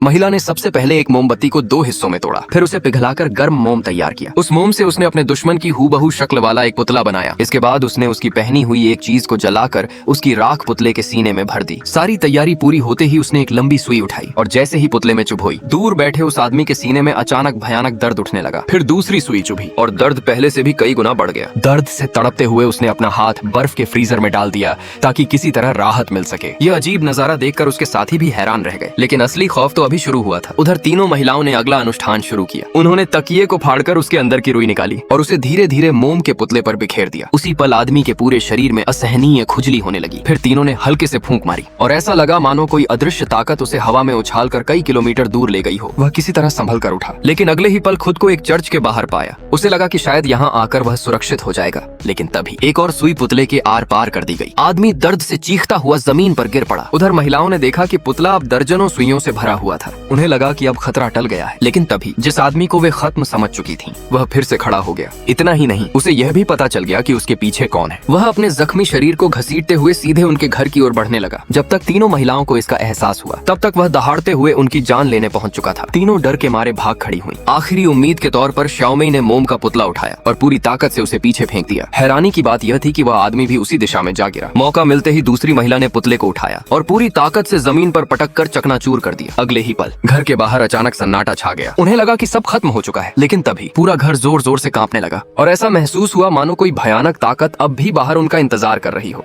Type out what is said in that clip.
महिला ने सबसे पहले एक मोमबत्ती को 2 हिस्सों में तोड़ा, फिर उसे पिघलाकर गर्म मोम तैयार किया। उस मोम से उसने अपने दुश्मन की हूबहू शक्ल वाला एक पुतला बनाया। इसके बाद उसने उसकी पहनी हुई एक चीज को जलाकर उसकी राख पुतले के सीने में भर दी। सारी तैयारी पूरी होते ही उसने एक लंबी सुई उठाई और जैसे ही पुतले में चुभोई, दूर बैठे उस आदमी के सीने में अचानक भयानक दर्द उठने लगा। फिर दूसरी सुई चुभी और दर्द पहले से भी कई गुना बढ़ गया। दर्द से तड़पते हुए उसने अपना हाथ बर्फ के फ्रीजर में डाल दिया ताकि किसी तरह राहत मिल सके। यह अजीब नजारा देखकर उसके साथी भी हैरान रह गए, लेकिन असली खौफ तो अभी शुरू हुआ था। उधर तीनों महिलाओं ने अगला अनुष्ठान शुरू किया। उन्होंने तकिए को फाड़कर उसके अंदर की रुई निकाली और उसे धीरे धीरे मोम के पुतले पर बिखेर दिया। उसी पल आदमी के पूरे शरीर में असहनीय खुजली होने लगी। फिर तीनों ने हल्के से फूंक मारी और ऐसा लगा मानो कोई अदृश्य ताकत उसे हवा में उछालकर कई किलोमीटर दूर ले गई हो। वह किसी तरह संभल कर उठा, लेकिन अगले ही पल खुद को एक चर्च के बाहर पाया। उसे लगा कि शायद यहाँ आकर वह सुरक्षित हो जाएगा, लेकिन तभी एक और सुई पुतले के आर पार कर दी गई। आदमी दर्द से चीखता हुआ जमीन पर गिर पड़ा। उधर महिलाओं ने देखा कि पुतला अब दर्जनों सुइयों से भरा हुआ था। उन्हें लगा कि अब खतरा टल गया है, लेकिन तभी जिस आदमी को वे खत्म समझ चुकी थीं, वह फिर से खड़ा हो गया। इतना ही नहीं, उसे यह भी पता चल गया कि उसके पीछे कौन है। वह अपने जख्मी शरीर को घसीटते हुए सीधे उनके घर की ओर बढ़ने लगा। जब तक तीनों महिलाओं को इसका एहसास हुआ, तब तक वह दहाड़ते हुए उनकी जान लेने पहुंच चुका था। तीनों डर के मारे भाग खड़ी हुई। आखिरी उम्मीद के तौर पर श्याओमेई ने मोम का पुतला उठाया और पूरी ताकत से उसे पीछे फेंक दिया। हैरानी की बात यह थी कि वह आदमी भी उसी दिशा में जा गिरा। मौका मिलते ही दूसरी महिला ने पुतले को उठाया और पूरी ताकत से जमीन पर पटक कर चकनाचूर कर दिया। अगले ही पल घर के बाहर अचानक सन्नाटा छा गया। उन्हें लगा कि सब खत्म हो चुका है, लेकिन तभी पूरा घर जोर जोर से कांपने लगा और ऐसा महसूस हुआ मानो कोई भयानक ताकत अब भी बाहर उनका इंतजार कर रही हो।